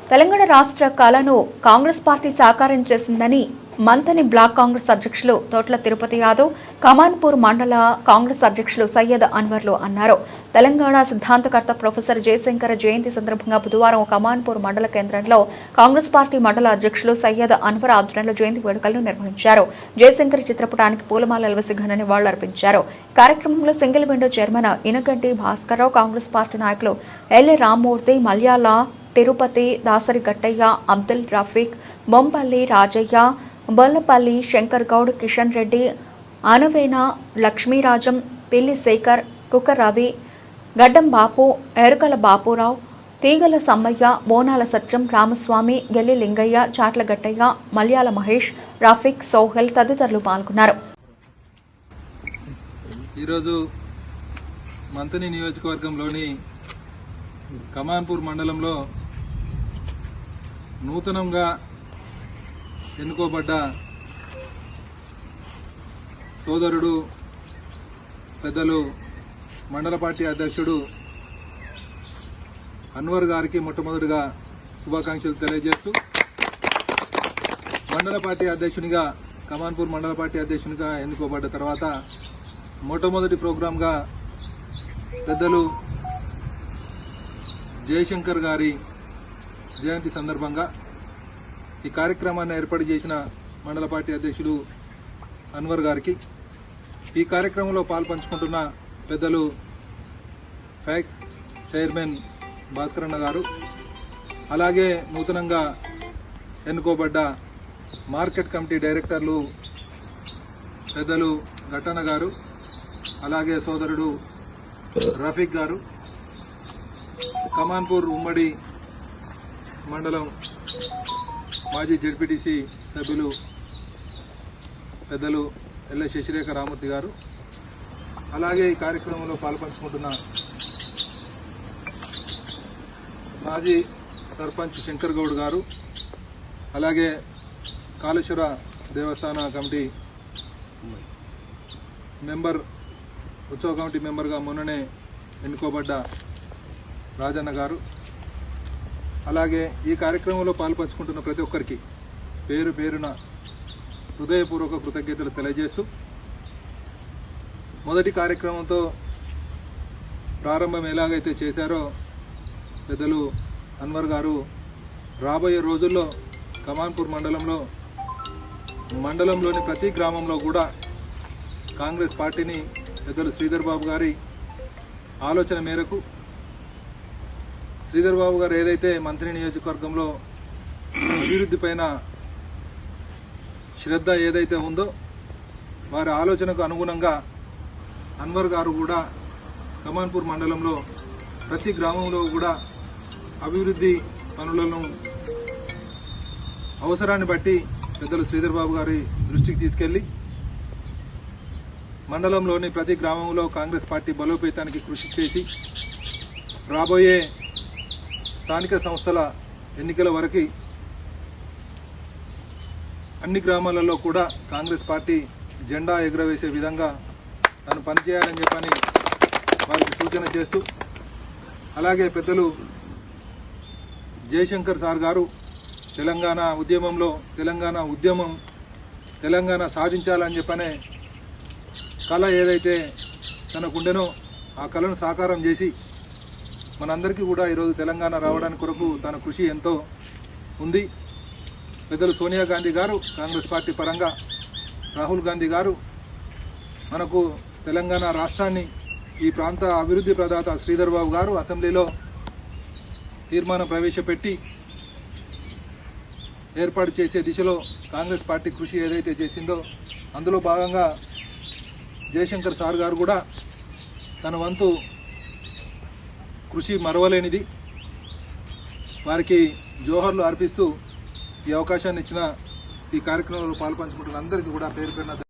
తెలంగాణ రాష్ట్ర కళను కాంగ్రెస్ పార్టీ సాకారం చేసిందని మంథని బ్లాక్ కాంగ్రెస్ అధ్యక్షులు తోట్ల తిరుపతి యాదవ్, కమాన్పూర్ మండల కాంగ్రెస్ అధ్యక్షులు సయ్యద్ అన్వర్లు అన్నారు. తెలంగాణ సిద్ధాంతకర్త ప్రొఫెసర్ జయశంకర్ జయంతి సందర్భంగా బుధవారం కమాన్పూర్ మండల కేంద్రంలో కాంగ్రెస్ పార్టీ మండల అధ్యక్షులు సయ్యద్ అన్వర్ ఆధ్వర్యంలో జయంతి వేడుకలను నిర్వహించారు. జయశంకర్ చిత్రపటానికి పూలమాలలు వేసి ఘన నివాళులర్పించారు. కార్యక్రమంలో single window chairman Inaganti Bhaskar Rao, Congress party నాయకులు ఎల్ రామ్మూర్తి, మల్యాల తిరుపతి, దాసరి గట్టయ్య, అబ్దుల్ రఫీక్, బొంపల్లి రాజయ్య, బొల్లపల్లి శంకర్ గౌడ్, కిషన్ రెడ్డి, అనవేన లక్ష్మీరాజం, పిల్లి శేఖర్, కుక్క రవి, గడ్డం బాపు, ఎరుకల బాపురావు, తీగల సమ్మయ్య, బోనాల సత్యం, రామస్వామి, గెల్లి లింగయ్య, చాట్ల గట్టయ్య, మల్యాల మహేష్, రఫీక్, సోహెల్ తదితరులు పాల్గొన్నారు. ఈరోజు మంథని నియోజకవర్గంలోని కమాన్పూర్ మండలంలో నూతనంగా ఎన్నుకోబడ్డ సోదరుడు పెద్దలు మండల పార్టీ అధ్యక్షుడు అన్వర్ గారికి మొట్టమొదటిగా శుభాకాంక్షలు తెలియజేస్తూ, మండల పార్టీ అధ్యక్షునిగా కమాన్పూర్ మండల పార్టీ అధ్యక్షునిగా ఎన్నుకోబడ్డ తర్వాత మొట్టమొదటి ప్రోగ్రాంగా పెద్దలు జయశంకర్ గారి జయంతి సందర్భంగా ఈ కార్యక్రమాన్ని ఏర్పాటు చేసిన మండల పార్టీ అధ్యక్షుడు అన్వర్ గారికి, ఈ కార్యక్రమంలో పాల్పంచుకుంటున్న పెద్దలు ఫ్యాక్స్ చైర్మన్ భాస్కరన్న గారు, అలాగే నూతనంగా ఎన్నుకోబడ్డ మార్కెట్ కమిటీ డైరెక్టర్లు పెద్దలు ఘట్టన్న గారు, అలాగే సోదరుడు రఫీక్ గారు, కమాన్పూర్ ఉమ్మడి మండలం మాజీ జెడ్పీటీసీ సభ్యులు పెద్దలు ఎల్ల శశిరేఖ రామూర్తి గారు, అలాగే ఈ కార్యక్రమంలో పాల్పంచుకుంటున్న మాజీ సర్పంచ్ శంకర్ గౌడ్ గారు, అలాగే కాళేశ్వర దేవస్థాన కమిటీ మెంబర్, ఉత్సవ కమిటీ మెంబర్గా మొన్ననే ఎన్నుకోబడ్డ రాజన్న గారు, అలాగే ఈ కార్యక్రమంలో పాల్పంచుకుంటున్న ప్రతి ఒక్కరికి పేరు పేరున హృదయపూర్వక కృతజ్ఞతలు తెలియజేస్తూ, మొదటి కార్యక్రమంతో ప్రారంభం ఎలాగైతే చేశారో పెద్దలు అన్వర్ గారు రాబోయే రోజుల్లో కమాన్పూర్ మండలంలోని ప్రతి గ్రామంలో కూడా కాంగ్రెస్ పార్టీని పెద్దలు శ్రీధర్ బాబు గారి ఆలోచన మేరకు, శ్రీధర్ బాబు గారు ఏదైతే మంత్రి నియోజకవర్గంలో అభివృద్ధి పైన శ్రద్ధ ఏదైతే ఉందో వారి ఆలోచనకు అనుగుణంగా అన్వర్ గారు కూడా కమాన్పూర్ మండలంలో ప్రతి గ్రామంలో కూడా అభివృద్ధి పనులను అవసరాన్ని బట్టి పెద్దలు శ్రీధర్ బాబు గారి దృష్టికి తీసుకెళ్లి మండలంలోని ప్రతి గ్రామంలో కాంగ్రెస్ పార్టీ బలోపేతానికి కృషి చేసి రాబోయే స్థానిక సంస్థల ఎన్నికల వరకు అన్ని గ్రామాలలో కూడా కాంగ్రెస్ పార్టీ జెండా ఎగురవేసే విధంగా తాను పనిచేయాలని చెప్పని వారికి సూచన చేస్తూ, అలాగే పెద్దలు జయశంకర్ సార్ గారు తెలంగాణ సాధించాలని చెప్పనే కళ ఏదైతే తనకుండెనో ఆ కళను సాకారం చేసి మనందరికీ కూడా ఈరోజు తెలంగాణ రావడానికి కొరకు తన కృషి ఎంతో ఉంది. పెద్దలు సోనియా గాంధీ గారు కాంగ్రెస్ పార్టీ పరంగా, రాహుల్ గాంధీ గారు మనకు తెలంగాణ రాష్ట్రాన్ని ఈ ప్రాంత అభివృద్ధి ప్రదాత శ్రీధర్ బాబు గారు అసెంబ్లీలో తీర్మానం ప్రవేశపెట్టి ఏర్పాటు చేసే దిశలో కాంగ్రెస్ పార్టీ కృషి ఏదైతే చేసిందో అందులో భాగంగా జయశంకర్ సార్ గారు కూడా తన వంతు కృషి మరవలేనిది. వారికి జోహర్లు అర్పిస్తూ ఈ అవకాశాన్ని ఇచ్చిన ఈ కార్యక్రమంలో పాల్పంచుకుంటున్న అందరికీ కూడా పేరు పేరున